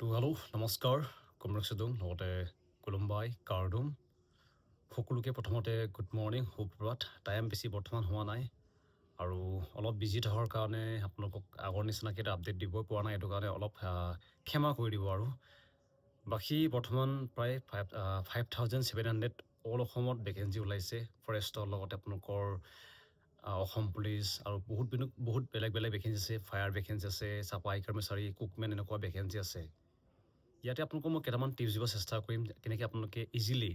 hello' নমস্কাৰ comrade চুদুং লগতে কোলম্বাই কাৰ্ডুম সকলোকে প্ৰথমতে গুড মৰ্ণিং সুপ্ৰভাত টাইম বেছি বৰ্তমান হোৱা নাই আৰু অলপ বিজি থকাৰ কাৰণে আপোনালোকক আগৰ নিচিনাকৈ এটা আপডেট দিব পৰা নাই এইটো কাৰণে অলপ ক্ষমা কৰি দিব আৰু বাকী বৰ্তমান প্ৰায় 5,700 অল অসমত ভেকেঞ্চি ওলাইছে ফৰেষ্টৰ লগতে আপোনালোকৰ অসম পুলিচ আৰু বহুত বেলেগ বেলেগ ভেকেঞ্চি আছে ফায়াৰ ভেকেঞ্চি আছে চাফাই কৰ্মচাৰী কুকমেন এনেকুৱা ভেকেঞ্চি আছে ইয়াতে আপোনালোকক মই কেইটামান টিপছ দিব চেষ্টা কৰিম কেনেকৈ আপোনালোকে ইজিলি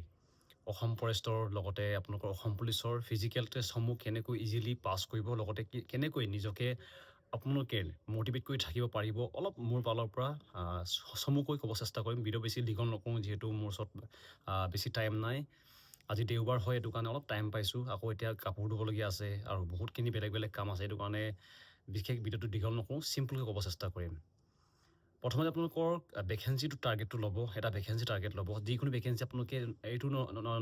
অসম ফৰেষ্টৰ লগতে আপোনালোকৰ অসম পুলিচৰ ফিজিকেল টেষ্টসমূহ কেনেকৈ ইজিলি পাছ কৰিব লগতে কেনেকৈ নিজকে আপোনালোকে মটিভেট কৰি থাকিব পাৰিব অলপ মোৰ ফালৰ পৰা চমুকৈ ক'ব চেষ্টা কৰিম ভিডিঅ' বেছি দীঘল নকৰোঁ যিহেতু মোৰ ওচৰত বেছি টাইম নাই আজি দেওবাৰ হয় এইটো কাৰণে অলপ টাইম পাইছোঁ আকৌ এতিয়া কাপোৰ ধুবলগীয়া আছে আৰু বহুতখিনি বেলেগ বেলেগ কাম আছে এইটো কাৰণে বিশেষ ভিডিঅ'টো দীঘল নকৰোঁ চিম্পলকৈ ক'ব চেষ্টা কৰিম প্ৰথমতে আপোনালোকৰ ভেকেঞ্চিটো টাৰ্গেটটো ল'ব এটা ভেকেঞ্চি টাৰ্গেট ল'ব যিকোনো ভেকেঞ্চি আপোনালোকে এইটো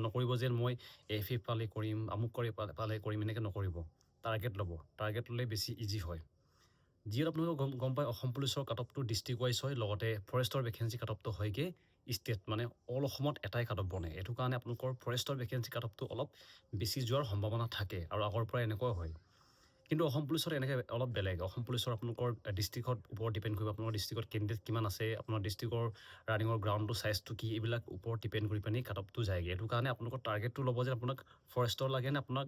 নকৰিব যে মই এফ পালে কৰিম আমুক কৰি পালে কৰিম এনেকৈ নকৰিব টাৰ্গেট ল'ব টাৰ্গেট ল'লে বেছি ইজি হয় যিহেতু আপোনালোকে গম পায় অসম পুলিচৰ কাটঅফটো ডিষ্ট্ৰিক্ট ৱাইজ হয় লগতে ফৰেষ্টৰ ভেকেঞ্চি কাটঅফটো হয়গৈ ষ্টেট মানে অল অসমত এটাই কাটঅফ বনে এইটো কাৰণে আপোনালোকৰ ফৰেষ্টৰ ভেকেঞ্চি কাটঅফটো অলপ বেছি যোৱাৰ সম্ভাৱনা থাকে আৰু আগৰ পৰা এনেকুৱা হয় কিন্তু অসম পুলিচত এনেকৈ অলপ বেলেগ অসম পুলিচৰ আপোনালোকৰ ডিষ্ট্ৰিক্টৰ ওপৰত ডিপেণ্ড কৰিব আপোনাৰ ডিষ্ট্ৰিক্টত কেণ্ডিডেট কিমান আছে আপোনাৰ ডিষ্ট্ৰিক্টৰ ৰানিঙৰ গ্ৰাউণ্ডটো চাইজটো কি এইবিলাক ওপৰত ডিপেণ্ড কৰি পিনি কাটঅফটো যায়গৈ এইটো কাৰণে আপোনালোকৰ টাৰ্গেটটো ল'ব যে আপোনাক ফৰেষ্টৰ লাগে নে আপোনাক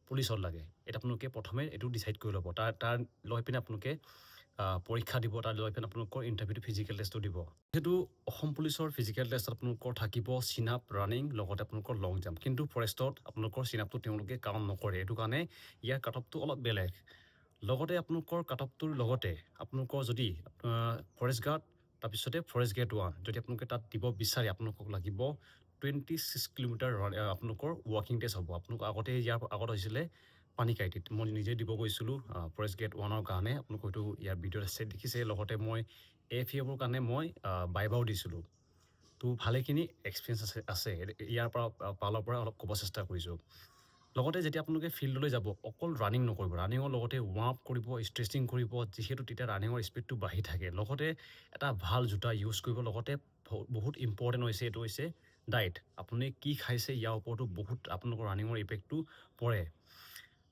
পুলিচত লাগে এটা আপোনালোকে প্ৰথমে এইটো ডিচাইড কৰি ল'ব তাৰ লৈ পিনে আপোনালোকে পৰীক্ষা দিব তাৰ লৈ পিনে আপোনালোকৰ ইণ্টাৰভিউটো ফিজিকেল টেষ্টটো দিব যিহেতু অসম পুলিচৰ ফিজিকেল টেষ্টত আপোনালোকৰ থাকিব চিন আপ ৰানিং লগতে আপোনালোকৰ লং জাম্প কিন্তু ফৰেষ্টত আপোনালোকৰ চিন আপটো তেওঁলোকে কাউণ্ট নকৰে এইটো কাৰণে ইয়াৰ কাটঅফটো অলপ বেলেগ লগতে আপোনালোকৰ কাটঅফটোৰ লগতে আপোনালোকৰ যদি ফৰেষ্ট গাৰ্ড তাৰপিছতে ফৰেষ্ট গেট 1 যদি আপোনালোকে তাত দিব বিচাৰে আপোনালোকক লাগিব 26 কিলোমিটাৰ আপোনালোকৰ ৱাকিং টেষ্ট হ'ব আপোনালোক আগতে ইয়াৰ আগত হৈছিলে পানীকাইটিত মই নিজে দিব গৈছিলোঁ ফৰেষ্ট গেট 1ৰ কাৰণে আপোনালোক হয়তো ইয়াৰ ভিডিঅ'ত আছে দেখিছে লগতে মই AFEFৰ কাৰণে মই বাইবাও দিছিলোঁ তো ভালেখিনি এক্সপিৰিয়েঞ্চ আছে ইয়াৰ পালৰ পৰা অলপ ক'ব চেষ্টা কৰিছোঁ লগতে যেতিয়া আপোনালোকে ফিল্ডলৈ যাব অকল ৰানিং নকৰিব ৰানিঙৰ লগতে ৱাৰ্ম আপ কৰিব ষ্ট্ৰেচিং কৰিব যিহেতু তেতিয়া ৰানিঙৰ স্পীডটো বাঢ়ি থাকে লগতে এটা ভাল জোতা ইউজ কৰিব লগতে বহুত ইম্পৰ্টেণ্ট হৈছে এইটো হৈছে ডায়েট আপুনি কি খাইছে ইয়াৰ ওপৰতো বহুত আপোনালোকৰ ৰানিঙৰ ইফেক্টটো পৰে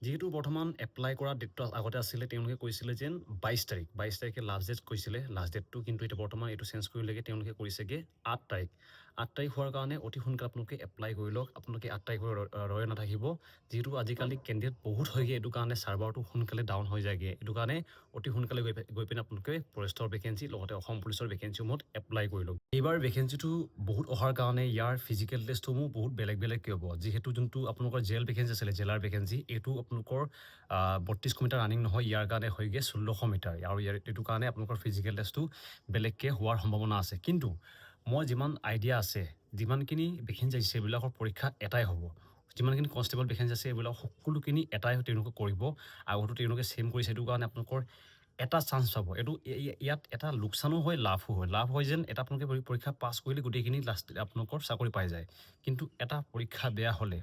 যিহেতু বৰ্তমান এপ্লাই কৰা ডেটটো আগতে আছিলে তেওঁলোকে কৈছিলে যেন 22 তাৰিখে লাষ্ট ডেট কৈছিলে লাষ্ট ডেটটো কিন্তু এতিয়া বৰ্তমান এইটো চেঞ্জ কৰিলেগৈ তেওঁলোকে কৰিছেগৈ 8 তাৰিখ হোৱাৰ কাৰণে অতি সোনকালে আপোনালোকে এপ্লাই কৰি লওক আপোনালোকে 8 তাৰিখৰ ৰৈ নাথাকিব যিহেতু আজিকালি কেণ্ডিডেট বহুত হয়গৈ এইটো কাৰণে ছাৰ্ভাৰটো সোনকালে ডাউন হৈ যায়গৈ এইটো কাৰণে অতি সোনকালে গৈ পিনে আপোনালোকে ফৰেষ্টৰ ভেকেঞ্চি লগতে অসম পুলিচৰ ভেকেঞ্চিসমূহত এপ্লাই কৰি লওক এইবাৰ ভেকেঞ্চিটো বহুত অহাৰ কাৰণে ইয়াৰ ফিজিকেল টেষ্টসমূহ বহুত বেলেগ হ'ব যিহেতু যোনটো আপোনালোকৰ জেল ভেকেঞ্চি আছিলে জেলাৰ ভেকেঞ্চি এইটো আপোনালোকৰ 32 মিটাৰ ৰানিং নহয় ইয়াৰ কাৰণে হয়গৈ 1600 মিটাৰ আৰু এইটো কাৰণে আপোনালোকৰ ফিজিকেল টেষ্টটো বেলেগকৈ হোৱাৰ সম্ভাৱনা আছে কিন্তু মই যিমান আইডিয়া আছে যিমানখিনি ভেকেঞ্চি আছে সেইবিলাকৰ পৰীক্ষা এটাই হ'ব যিমানখিনি কনষ্টেবল ভেকেঞ্চি আছে এইবিলাক সকলোখিনি এটাই তেওঁলোকে কৰিব আগতো তেওঁলোকে ছেম কৰিছে এইটো কাৰণে আপোনালোকৰ এটা চান্স পাব এইটো ইয়াত এটা লোকচানো হয় লাভো হয় লাভ হয় যেন এটা আপোনালোকে পৰীক্ষা পাছ কৰিলে গোটেইখিনি লাষ্ট আপোনালোকৰ চাকৰি পাই যায় কিন্তু এটা পৰীক্ষা বেয়া হ'লে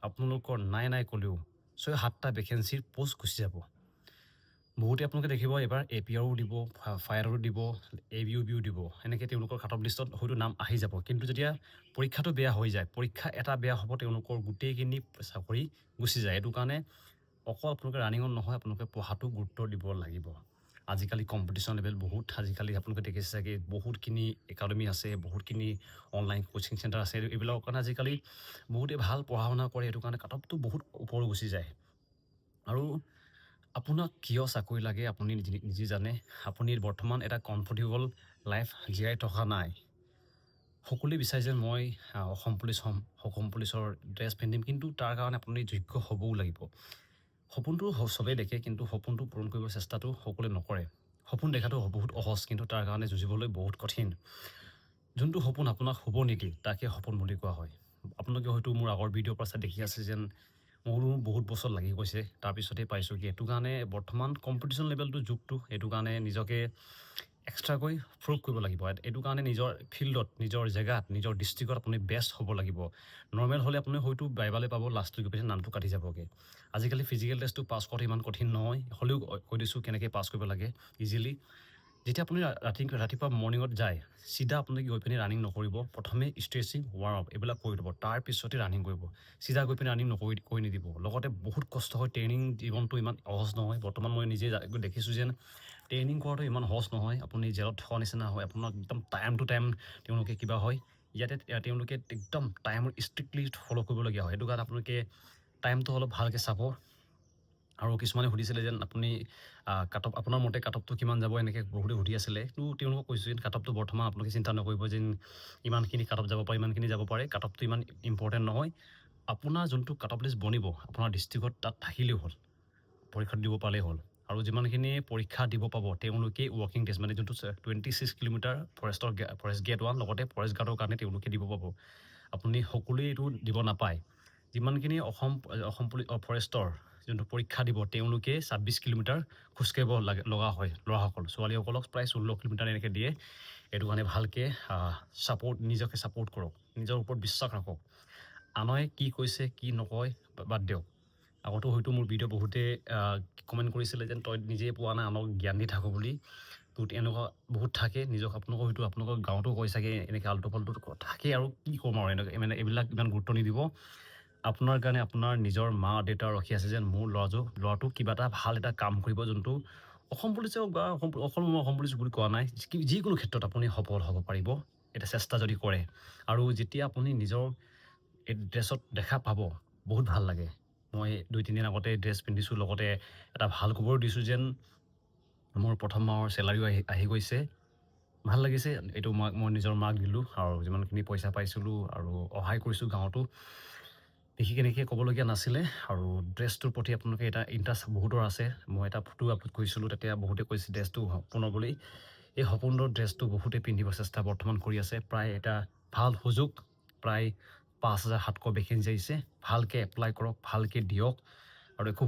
আপোনালোকৰ নাই ক'লেও 6-7টা ভেকেঞ্চিৰ পোষ্ট গুচি যাব বহুতে আপোনালোকে দেখিব এবাৰ APRও দিব ফায়াৰো দিব ABUBও দিব এনেকৈ তেওঁলোকৰ কাট অফ লিষ্টত হয়তো নাম আহি যাব কিন্তু যেতিয়া পৰীক্ষাটো বেয়া হৈ যায় পৰীক্ষা এটা বেয়া হ'ব তেওঁলোকৰ গোটেইখিনি চাকৰি গুচি যায় এইটো কাৰণে অকল আপোনালোকে ৰানিঙত নহয় আপোনালোকে পঢ়াটো গুৰুত্ব দিব লাগিব আজিকালি কম্পিটিশ্যন লেভেল বহুত আজিকালি আপোনালোকে দেখিছে চাগে বহুতখিনি একাডেমি আছে বহুতখিনি অনলাইন কোচিং চেণ্টাৰ আছে এইবিলাকৰ কাৰণে আজিকালি বহুতে ভাল পঢ়া শুনা কৰে সেইটো কাৰণে কাট অফটো বহুত ওপৰ গুচি যায় আৰু আপোনাক কিয় চাকৰি লাগে আপুনি নিজে জানে আপুনি বৰ্তমান এটা কমফৰ্টেবল লাইফ জীয়াই থকা নাই সকলোৱে বিচাৰে যে মই অসম পুলিচ হ'ম অসম পুলিচৰ ড্ৰেছ পিন্ধিম কিন্তু তাৰ কাৰণে আপুনি যোগ্য হ'বও লাগিব সপোনটো চবেই দেখে কিন্তু সপোনটো পূৰণ কৰিব চেষ্টাটো সকলোৱে নকৰে সপোন দেখাটো বহুত সহজ কিন্তু তাৰ কাৰণে যুঁজিবলৈ বহুত কঠিন যোনটো সপোন আপোনাক হ'ব নিদিয়ে তাকে সপোন বুলি কোৱা হয় আপোনালোকে হয়তো মোৰ আগৰ ভিডিঅ'ৰ পৰা দেখি আছে যেন মোৰো বহুত বছৰ লাগি গৈছে তাৰপিছতে পাইছোঁ কি এইটো কাৰণে বৰ্তমান কম্পিটিশ্যন লেভেলটো যুগটো এইটো কাৰণে নিজকে এক্সট্ৰাকৈ প্ৰুভ কৰিব লাগিব এইটো কাৰণে নিজৰ ফিল্ডত নিজৰ জেগাত নিজৰ ডিষ্ট্ৰিক্টত আপুনি বেষ্ট হ'ব লাগিব নৰ্মেল হ'লে আপুনি হয়তো বাইবালে পাব লাষ্টলৈ গৈ পিনে নামটো কাটি যাবগৈ আজিকালি ফিজিকেল টেষ্টটো পাছ কৰাটো ইমান কঠিন নহয় হ'লেও কৈ দিছোঁ কেনেকৈ পাছ কৰিব লাগে ইজিলি যেতিয়া আপুনি ৰাতিপুৱা মৰ্ণিঙত যায় চিধা আপুনি গৈ পিনি ৰানিং নকৰিব প্ৰথমে ষ্ট্ৰেচিং ৱাৰ্ম আপ এইবিলাক কৰি দিব তাৰপিছতে ৰানিং কৰিব চিধা গৈ পিনি ৰানিং কৰি নিদিব লগতে বহুত কষ্ট হয় ট্ৰেইনিং জীৱনটো ইমান সহজ নহয় বৰ্তমান মই নিজে দেখিছোঁ যেন ট্ৰেইনিং কৰাটো ইমান সহজ নহয় আপুনি জেলত থকা নিচিনা হয় আপোনাক একদম টাইম টু টাইম তেওঁলোকে কিবা হয় ইয়াতে তেওঁলোকে একদম টাইমৰ ষ্ট্ৰিক্টলি ফ'ল' কৰিবলগীয়া হয় সেইটো কাৰণে আপোনালোকে টাইমটো অলপ ভালকৈ চাব আৰু কিছুমানে সুধিছিলে যেন আপুনি কাটঅফ আপোনাৰ মতে কাটঅফটো কিমান যাব এনেকৈ বহুতে সুধি আছিলে তো তেওঁলোকক কৈছোঁ যেন কাটঅফটো বৰ্তমান আপোনালোকে চিন্তা নকৰিব যেন ইমানখিনি কাটঅফ যাব পাৰে ইমানখিনি যাব পাৰে কাটঅফটো ইমান ইম্পৰ্টেণ্ট নহয় আপোনাৰ যোনটো কাটঅফ লিষ্ট বনিব আপোনাৰ ডিষ্ট্ৰিক্টত তাত থাকিলেই হ'ল পৰীক্ষাত দিব পালেই হ'ল আৰু যিমানখিনি পৰীক্ষা দিব পাব তেওঁলোকে ৱৰ্কিং টেষ্ট মানে যোনটো 26 কিলোমিটাৰ ফৰেষ্ট গেট 1 লগতে ফৰেষ্ট গাৰ্ডৰ কাৰণে তেওঁলোকে দিব পাব আপুনি সকলোৱে এইটো দিব নাপায় যিমানখিনি অসম ফৰেষ্টৰ যোনটো পৰীক্ষা দিব তেওঁলোকে 26 কিলোমিটাৰ খোজকাঢ়িব লগা হয় ল'ৰাসকল ছোৱালীসকলক প্ৰায় 16 কিলোমিটাৰ এনেকৈ দিয়ে এইটো কাৰণে ভালকৈ নিজকে ছাপোৰ্ট কৰক নিজৰ ওপৰত বিশ্বাস ৰাখক আনয়ে কি কৈছে কি নকয় বাদ দিয়ক আগতো হয়তো মোৰ ভিডিঅ' বহুতে কমেণ্ট কৰিছিলে যেন তই নিজেই পোৱা নাই আনক জ্ঞান দি থাকোঁ বুলি তো এনেকুৱা বহুত থাকে নিজক আপোনালোকৰ হয়তো আপোনালোকৰ গাঁৱতো কৈ চাগে এনেকৈ আল্টু ফাল্টু থাকে আৰু কি ক'ম আৰু এনেকৈ মানে এইবিলাক ইমান গুৰুত্ব নিদিব আপোনাৰ কাৰণে আপোনাৰ নিজৰ মা দেউতা ৰখি আছে যেন মোৰ ল'ৰাটো কিবা এটা ভাল এটা কাম কৰিব যোনটো অসম পুলিচে হওক বা অসম পুলিচ বুলি কোৱা নাই যিকোনো ক্ষেত্ৰত আপুনি সফল হ'ব পাৰিব এটা চেষ্টা যদি কৰে আৰু যেতিয়া আপুনি নিজৰ এই ড্ৰেছত দেখা পাব বহুত ভাল লাগে মই 2-3 দিন আগতে ড্ৰেছ পিন্ধিছোঁ লগতে এটা ভাল খবৰ দিছোঁ যেন মোৰ প্ৰথম মাহৰ চেলাৰিও আহি গৈছে ভাল লাগিছে এইটো মই নিজৰ মাক দিলোঁ আৰু যিমানখিনি পইচা পাইছিলোঁ আৰু সহায় কৰিছোঁ গাঁৱতো দেখি কেনেকৈ ক'বলগীয়া নাছিলে আৰু ড্ৰেছটোৰ প্ৰতি আপোনালোকে এটা ইণ্টাৰেষ্ট বহুতৰ আছে মই এটা ফটো আপলোড কৰিছিলোঁ তেতিয়া বহুতে কৈছে ড্ৰেছটো সপোনৰ বুলি এই সপোনৰ ড্ৰেছটো বহুতে পিন্ধিব চেষ্টা বৰ্তমান কৰি আছে প্ৰায় এটা ভাল সুযোগ প্ৰায় 5,700 ভেকেঞ্চি আহিছে ভালকৈ এপ্লাই কৰক ভালকৈ দিয়ক আৰু একো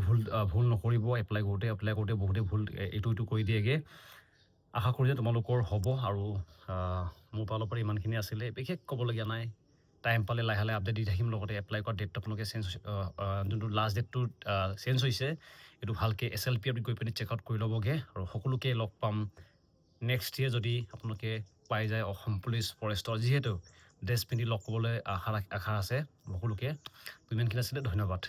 ভুল নকৰিব এপ্লাই কৰোঁতে বহুতে ভুল এইটো কৰি দিয়েগৈ আশা কৰোঁ যে তোমালোকৰ হ'ব আৰু মোৰ ফালৰ পৰা ইমানখিনি আছিলে বিশেষ ক'বলগীয়া নাই টাইম পালে লাহে লাহে আপডেট দি থাকিম লগতে এপ্লাই কৰা ডেটটো আপোনালোকে যোনটো লাষ্ট ডেটটো চেঞ্জ হৈছে এইটো ভালকৈ SLP গৈ পিনি চেক আউট কৰি ল'বগৈ আৰু সকলোকে লগ পাম নেক্সট ইয়েৰ যদি আপোনালোকে পাই যায় অসম পুলিচ ফৰেষ্টৰ যিহেতু ড্ৰেছ পিন্ধি লগ কৰিবলৈ আশা আছে সকলোকে ইমানখিনি আছিলে ধন্যবাদ